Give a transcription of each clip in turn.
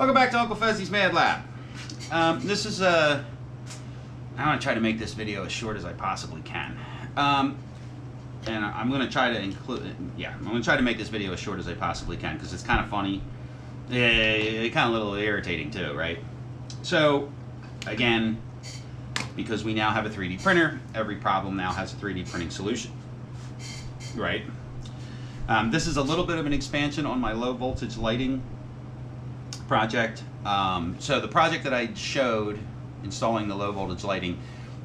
Welcome back to Uncle Fezzi's Mad Lab. This is I'm going to try to make this video as short as I possibly can. And I'm going to try to I'm going to try to make this video as short as I possibly can because it's kind of funny. Kind of a little irritating too, right? So, again, because we now have a 3D printer, every problem now has a 3D printing solution, right? This is a little bit of an expansion on my low voltage lighting project. So the project that I showed, installing the low voltage lighting,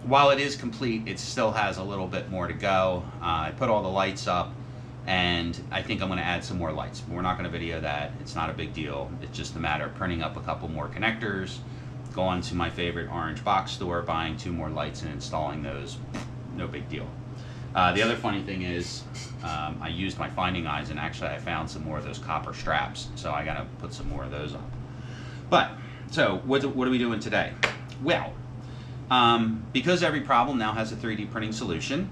while it is complete, it still has a little bit more to go. I put all the lights up, and I think I'm going to add some more lights. We're not going to video that. It's not a big deal. It's just a matter of printing up a couple more connectors, going to my favorite orange box store, buying 2 more lights and installing those. No big deal. The other funny thing is, I used my finding eyes, and actually I found some more of those copper straps, so I gotta put some more of those up. But, so what are we doing today? Well, because every problem now has a 3D printing solution,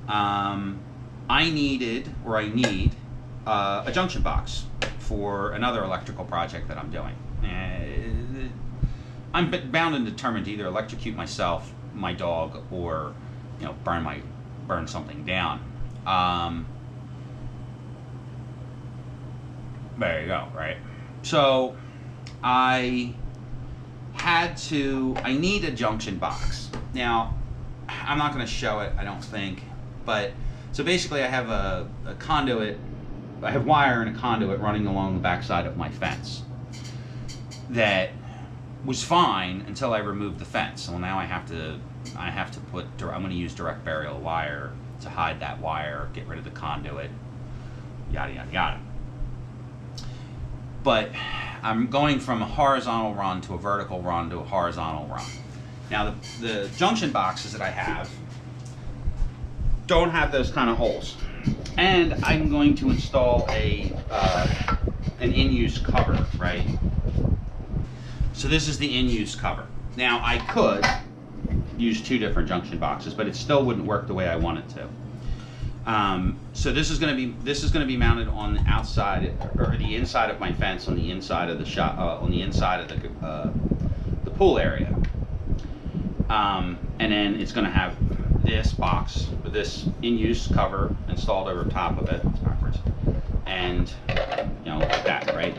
I need a junction box for another electrical project that I'm doing. I'm bound and determined to either electrocute myself, my dog, or burn something down. There you go, right? So I need a junction box. Now, I'm not going to show it, I don't think, but so basically I have a conduit, I have wire and a conduit running along the backside of my fence that was fine until I removed the fence. Well, now I have to put, I'm going to use direct burial wire to hide that wire, get rid of the conduit, yada yada yada. But I'm going from a horizontal run to a vertical run to a horizontal run. Now the junction boxes that I have don't have those kind of holes, and I'm going to install an in-use cover, right? So this is the in-use cover. Now I could use 2 different junction boxes, but it still wouldn't work the way I want it to. So this is going to be mounted on the outside or the inside of my fence, on the inside of the shop, on the inside of the pool area, and then it's going to have this box with this in-use cover installed over top of it. It's backwards, and like that, right?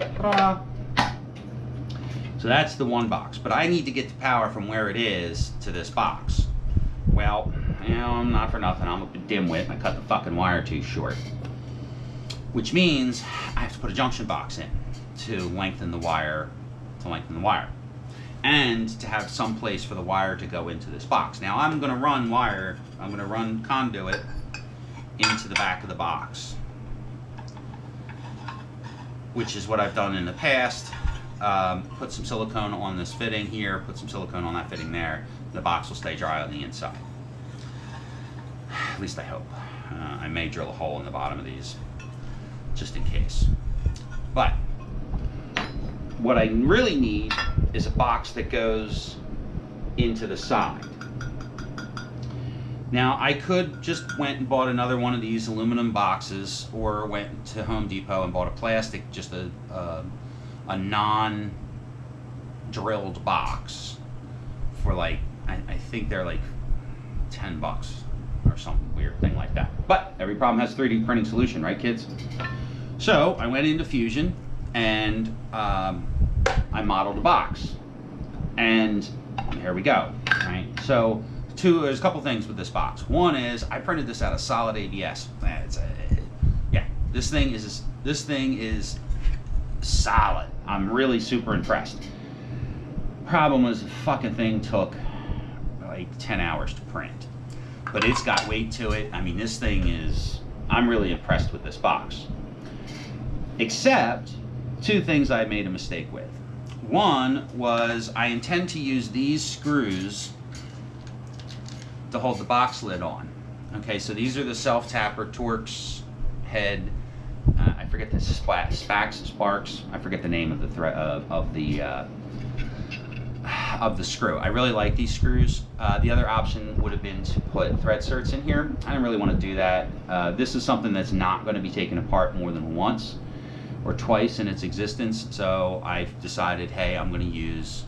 So that's the one box, but I need to get the power from where it is to this box. Well, not for nothing, I'm a dimwit and I cut the fucking wire too short. Which means I have to put a junction box in to lengthen the wire, and to have some place for the wire to go into this box. Now I'm gonna run conduit into the back of the box, which is what I've done in the past. Put some silicone on this fitting here, put some silicone on that fitting there. The box will stay dry on the inside. At least I hope. I may drill a hole in the bottom of these, just in case. But what I really need is a box that goes into the side. Now I could just went and bought another one of these aluminum boxes, or went to Home Depot and bought a plastic, just a non-drilled box for I think they're like $10 or some weird thing like that. But every problem has a 3D printing solution, right, kids? So I went into Fusion and I modeled a box, and here we go, right? So there's a couple things with this box. One is I printed this out of solid ABS. This thing is solid. I'm really super impressed. Problem was the fucking thing took like 10 hours to print, but it's got weight to it. I mean, this thing is, I'm really impressed with this box, except 2 things I made a mistake with. One was I intend to use these screws to hold the box lid on. Okay, so these are the self-tapper Torx head. I forget the sparks. I forget the name of the thread of the screw. I really like these screws. The other option would have been to put thread certs in here. I didn't really want to do that. This is something that's not going to be taken apart more than once. or twice in its existence. So I decided, hey, I'm going to use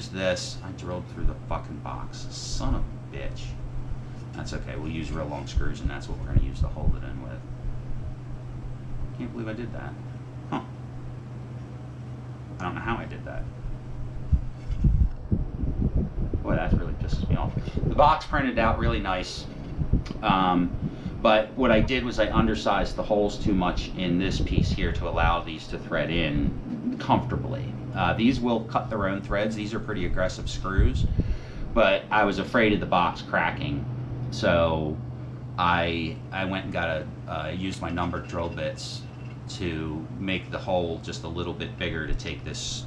this. I drilled through the fucking box. Son of a bitch. That's okay. We'll use real long screws, and that's what we're going to use to hold it in with. Can't believe I did that. Huh. I don't know how I did that. Boy, that really pisses me off. The box printed out really nice. But what I did was I undersized the holes too much in this piece here to allow these to thread in comfortably. These will cut their own threads. These are pretty aggressive screws, but I was afraid of the box cracking, so I went and got used my numbered drill bits to make the hole just a little bit bigger to take these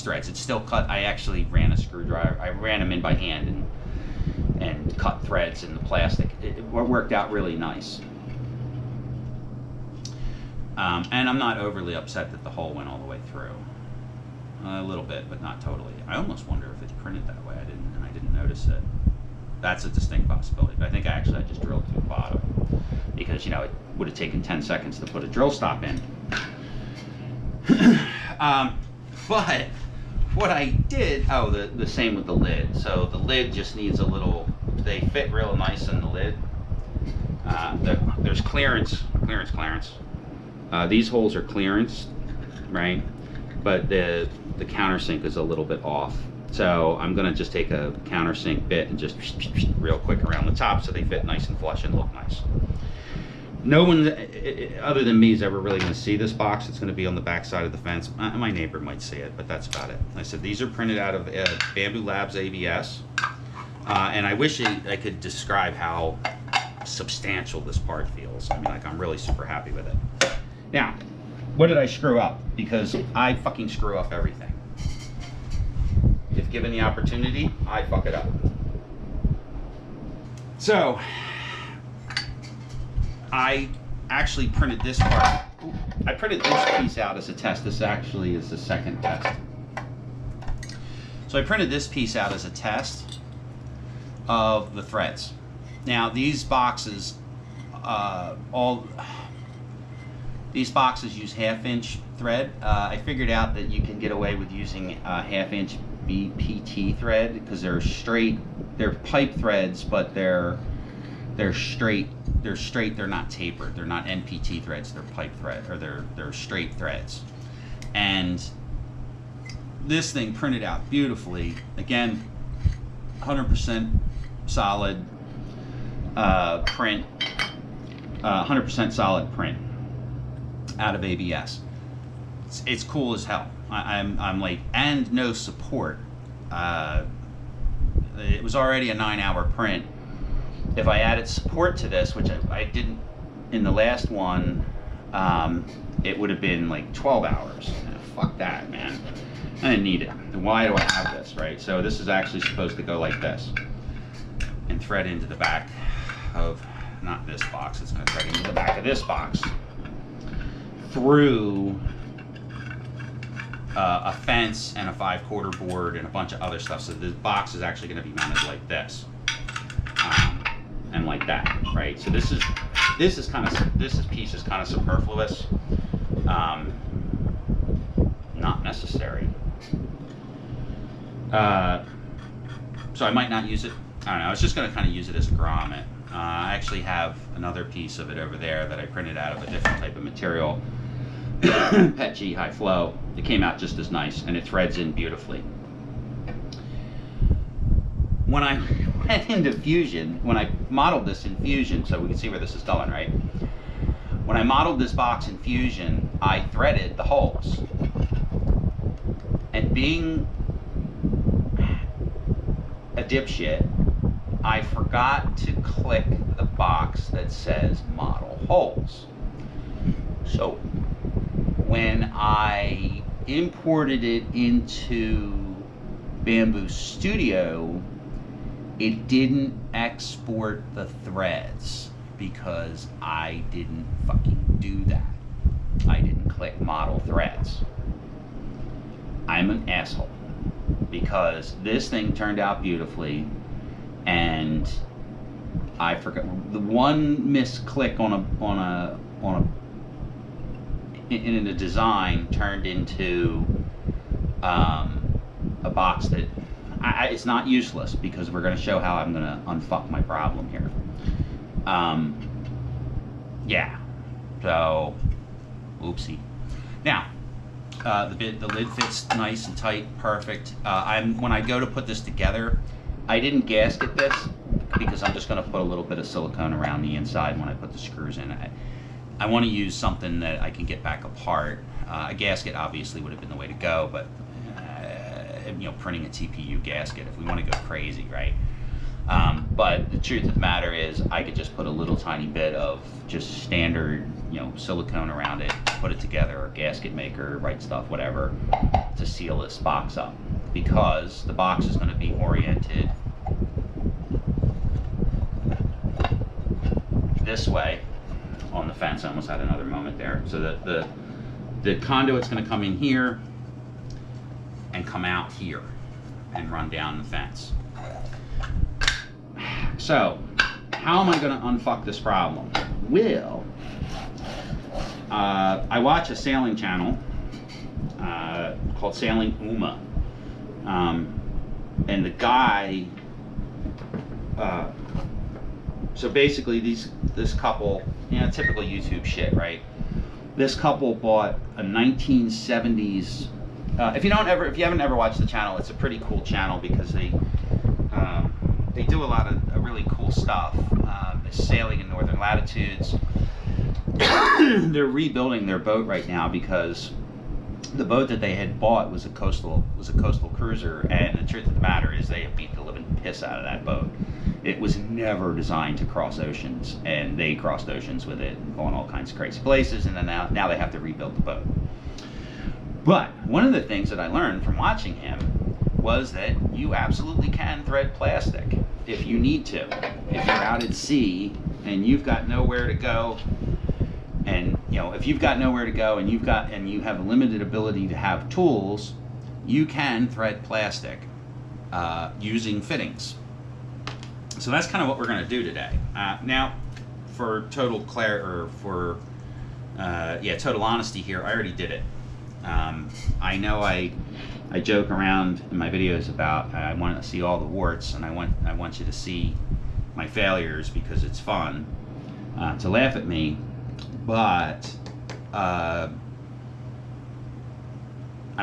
threads. It's still cut. I actually ran a screwdriver. I ran them in by hand and cut threads in the plastic. It worked out really nice. And I'm not overly upset that the hole went all the way through. A little bit, but not totally. I almost wonder if it's printed that way. I didn't notice it. That's a distinct possibility. But I think I just drilled through the bottom because, you know, it would have taken 10 seconds to put a drill stop in. But what I did, the same with the lid. So the lid just needs a little, they fit real nice in the lid. There's clearance. These holes are clearance, right? But the countersink is a little bit off. So I'm gonna just take a countersink bit and just real quick around the top so they fit nice and flush and look nice. No one other than me is ever really going to see this box. It's going to be on the back side of the fence. My neighbor might see it, but that's about it. Like I said, these are printed out of Bamboo Labs ABS. And I wish I could describe how substantial this part feels. I mean, like, I'm really super happy with it. Now, what did I screw up? Because I fucking screw up everything. If given the opportunity, I fuck it up. So, I actually printed this part. I printed this piece out as a test. This actually is the second test. So I printed this piece out as a test of the threads. Now these boxes, these boxes use 1/2 inch thread. I figured out that you can get away with using a 1/2 inch BPT thread because they're pipe threads, but they're straight. They're not tapered. They're not NPT threads. They're pipe thread, or they're straight threads. And this thing printed out beautifully. Again, 100% solid print. 100% solid print out of ABS. It's cool as hell. I'm like, and no support. It was already a 9-hour print. If I added support to this, which I didn't in the last one, it would have been like 12 hours. Fuck that, man. I didn't need it. Why do I have this, right? So this is actually supposed to go like this and thread into the back of, not this box, it's going to thread into the back of this box through a fence and a 5/4 board and a bunch of other stuff. So this box is actually going to be mounted like this. And like that, right? So this piece is kind of superfluous, not necessary. So I might not use it. I don't know. I was just going to kind of use it as a grommet. I actually have another piece of it over there that I printed out of a different type of material, PETG high flow. It came out just as nice, and it threads in beautifully. When I went into Fusion, when I modeled this in Fusion, so we can see where this is going, right? When I modeled this box in Fusion, I threaded the holes. And being a dipshit, I forgot to click the box that says model holes. So when I imported it into Bamboo Studio, it didn't export the threads because I didn't fucking do that. I didn't click model threads. I'm an asshole because this thing turned out beautifully, and I forgot the one misclick in a design turned into a box that it's not useless, because we're going to show how I'm going to unfuck my problem here. Yeah, so oopsie. Now the lid fits nice and tight, perfect. When I go to put this together, I didn't gasket this because I'm just going to put a little bit of silicone around the inside when I put the screws in. I want to use something that I can get back apart. A gasket obviously would have been the way to go, but you know, printing a TPU gasket if we want to go crazy, right? But the truth of the matter is, I could just put a little tiny bit of just standard, you know, silicone around it, put it together, or gasket maker, Right Stuff, whatever, to seal this box up, because the box is going to be oriented this way on the fence. I almost had another moment there. So that the conduit's going to come in here and come out here and run down the fence. So how am I going to unfuck this problem? Well, I watch a sailing channel called Sailing Uma, and the guy, so basically this couple, you know, typical YouTube shit, right? This couple bought a 1970s. If you haven't ever watched the channel, it's a pretty cool channel because they do a lot of really cool stuff. They're sailing in northern latitudes. They're rebuilding their boat right now because the boat that they had bought was a coastal cruiser, and the truth of the matter is they have beat the living piss out of that boat. It was never designed to cross oceans, and they crossed oceans with it and going all kinds of crazy places, and then now they have to rebuild the boat. But one of the things that I learned from watching him was that you absolutely can thread plastic if you need to. If you're out at sea and you've got nowhere to go, and you know, if you've got nowhere to go and you have a limited ability to have tools, you can thread plastic using fittings. So that's kind of what we're going to do today. Now, for total total honesty here, I already did it. I know I joke around in my videos about I want to see all the warts, and I want you to see my failures because it's fun to laugh at me. But I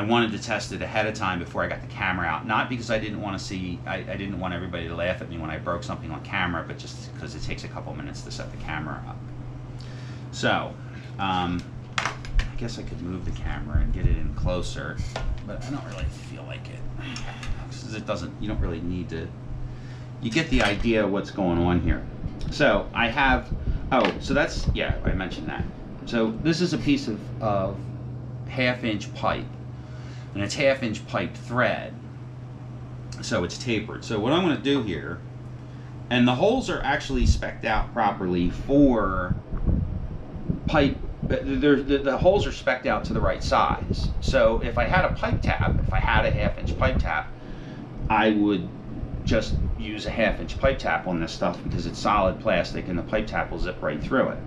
wanted to test it ahead of time before I got the camera out. Not because I didn't want to see, I didn't want everybody to laugh at me when I broke something on camera, but just because it takes a couple minutes to set the camera up. So, I guess I could move the camera and get it in closer, but I don't really feel like it. Because you don't really need to, you get the idea of what's going on here. So I have, so that's, yeah, I mentioned that. So this is a piece of 1/2-inch pipe, and it's 1/2-inch pipe thread, so it's tapered. So what I'm going to do here, and the holes are actually spec'd out properly for pipe. The holes are spec'd out to the right size. So if I had a pipe tap, if I had a 1/2-inch pipe tap, I would just use a 1/2-inch pipe tap on this stuff because it's solid plastic and the pipe tap will zip right through it.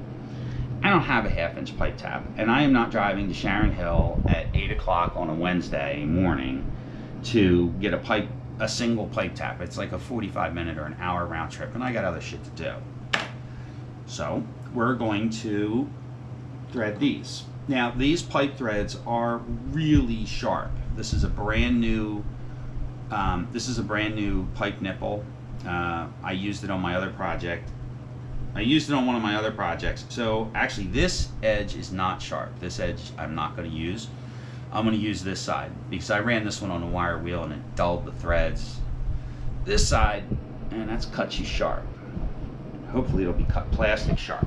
I don't have a 1/2-inch pipe tap, and I am not driving to Sharon Hill at 8 o'clock on a Wednesday morning to get a single pipe tap. It's like a 45-minute or an hour round trip, and I got other shit to do. So we're going to thread these. Now these pipe threads are really sharp. This is a brand new pipe nipple. I used it on my other project. I used it on one of my other projects. So actually this edge is not sharp. This edge I'm not going to use. I'm going to use this side because I ran this one on a wire wheel and it dulled the threads. This side, and that's cut you sharp. Hopefully it'll be cut plastic sharp.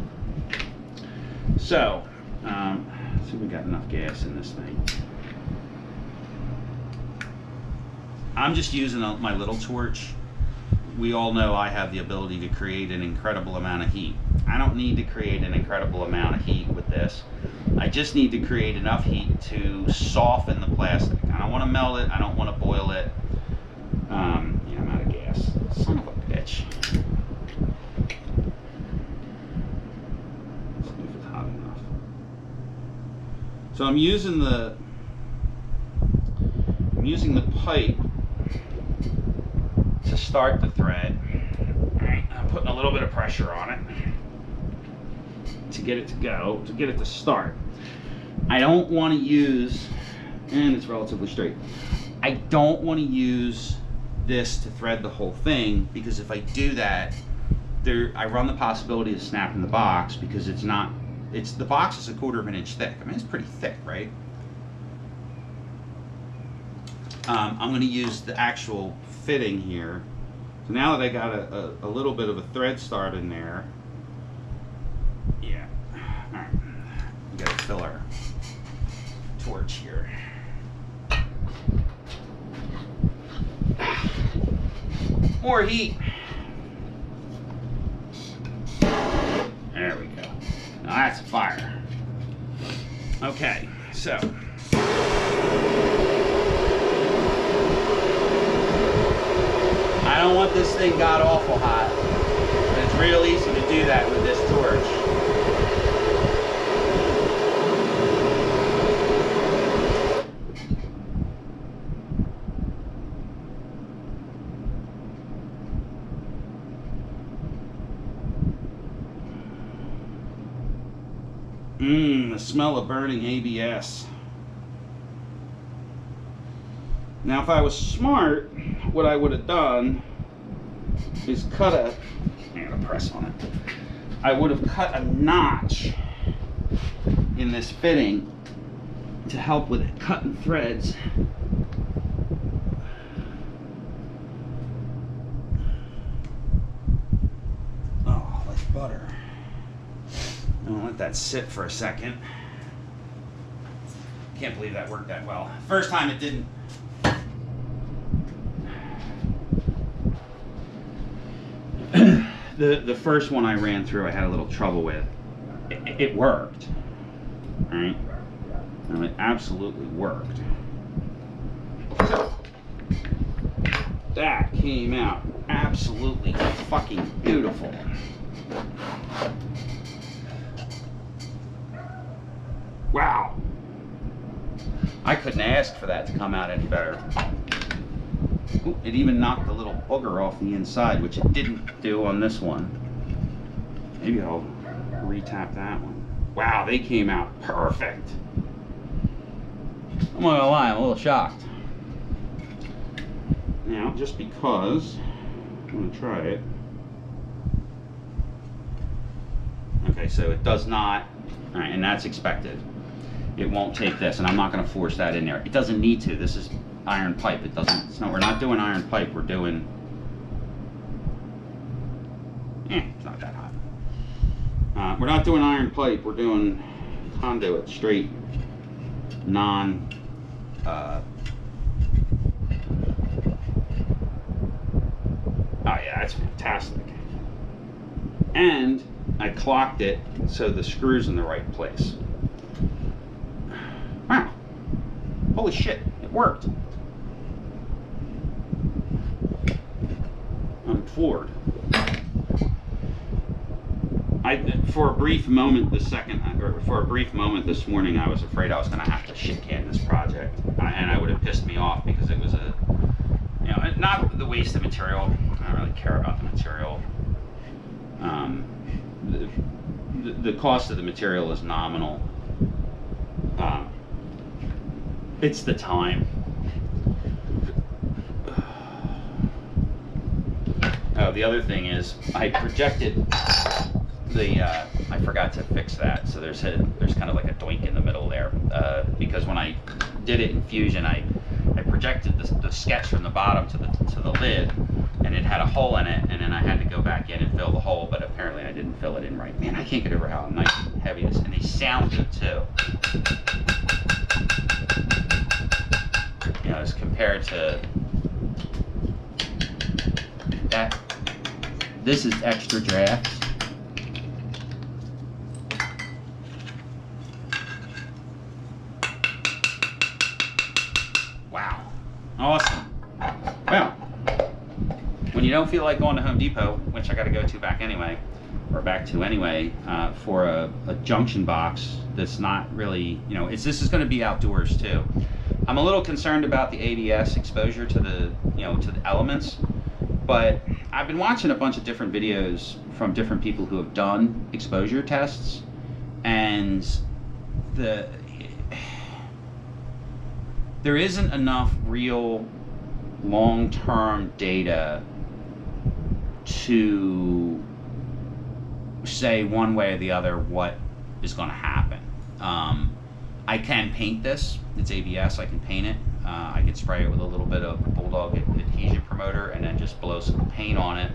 So, let's see if we got enough gas in this thing. I'm just using my little torch. We all know I have the ability to create an incredible amount of heat. I don't need to create an incredible amount of heat with this. I just need to create enough heat to soften the plastic. I don't want to melt it. I don't want to boil it. Yeah, I'm out of gas. Son of a bitch. So I'm using the pipe to start the thread. All right, I'm putting a little bit of pressure on it to get it to go, to get it to start. I don't want to use, and it's relatively straight, I don't want to use this to thread the whole thing, because if I do that, I run the possibility of snapping the box, because the box is 1/4 of an inch thick. I mean, it's pretty thick, right? I'm going to use the actual fitting here. So now that I got a little bit of a thread start in there, yeah. All right, we got to fill our torch here. More heat. There we go. Now that's a fire. Okay, so. I don't want this thing god awful hot, but it's real easy to do that with this torch. The smell of burning ABS. Now, if I was smart, what I would have done is I'm gonna press on it. I would have cut a notch in this fitting to help with it cutting threads. Oh, like butter. I'm gonna let that sit for a second. Can't believe that worked that well. First time it didn't. The first one I ran through, I had a little trouble with. It worked, right? And it absolutely worked. So, that came out absolutely fucking beautiful. Wow. I couldn't ask for that to come out any better. Ooh, it even knocked the little booger off the inside, which it didn't do on this one. Maybe I'll re-tap that one. Wow, they came out perfect. I'm not gonna lie, I'm a little shocked. Now, just because, I'm gonna try it. Okay, so it does not, all right, and that's expected. It won't take this, and I'm not gonna force that in there. It doesn't need to. This is iron pipe. It doesn't, we're not doing iron pipe, we're doing, it's not that hot. We're not doing iron pipe, we're doing conduit, straight, non, oh yeah, that's fantastic. And I clocked it so the screw's in the right place. Wow, holy shit, it worked. I'm floored. For a brief moment this morning, I was afraid I was going to have to shit can this project, and I would have pissed me off, because it was not the waste of material. I don't really care about the material. The cost of the material is nominal. It's the time. Oh, the other thing is, I projected I forgot to fix that, so there's kind of like a doink in the middle there, because when I did it in Fusion, I projected the sketch from the bottom to the lid, and it had a hole in it, and then I had to go back in and fill the hole, but apparently I didn't fill it in right. Man, I can't get over how nice and heavy this is, and they sound good too. You know, as compared to that, this is extra drafts. Wow, awesome. Well, when you don't feel like going to Home Depot, which I got to go to back anyway, or back to anyway, for a junction box that's not really, you know, this is going to be outdoors too. I'm a little concerned about the ABS exposure to the, you know, to the elements, but I've been watching a bunch of different videos from different people who have done exposure tests, and there isn't enough real long-term data to say one way or the other what is going to happen. I can paint this. It's ABS. I can paint it. I can spray it with a little bit of Bulldog adhesion promoter and then just blow some paint on it,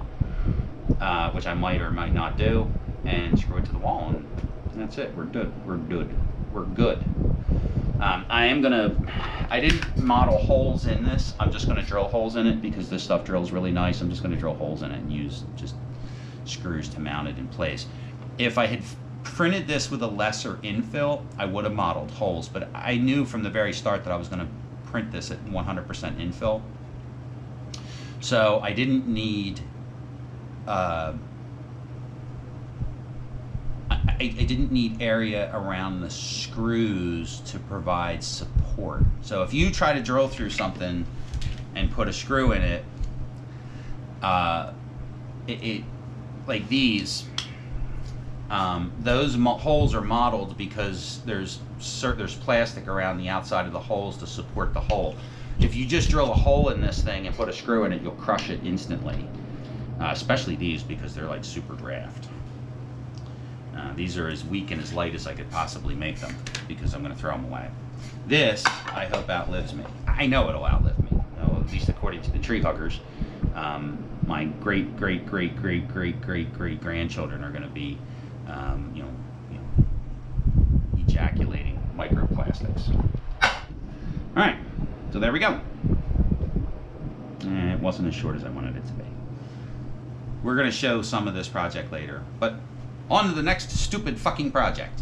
which I might or might not do, and screw it to the wall, and that's it. We're good. We're good. We're good. I didn't model holes in this. I'm just going to drill holes in it because this stuff drills really nice. I'm just going to drill holes in it and use just screws to mount it in place. If I had printed this with a lesser infill, I would have modeled holes, but I knew from the very start that I was going to print this at 100% infill. So I didn't need I didn't need area around the screws to provide support. So if you try to drill through something and put a screw in it, like these, those holes are modeled because there's plastic around the outside of the holes to support the hole. If you just drill a hole in this thing and put a screw in it, you'll crush it instantly. Especially these, because they're like super draft. These are as weak and as light as I could possibly make them, because I'm going to throw them away. This, I hope, outlives me. I know it'll outlive me, at least according to the tree huggers. My great grandchildren are going to be, you know, ejaculating microplastics. All right, so there we go. It wasn't as short as I wanted it to be. We're going to show some of this project later, but on to the next stupid fucking project.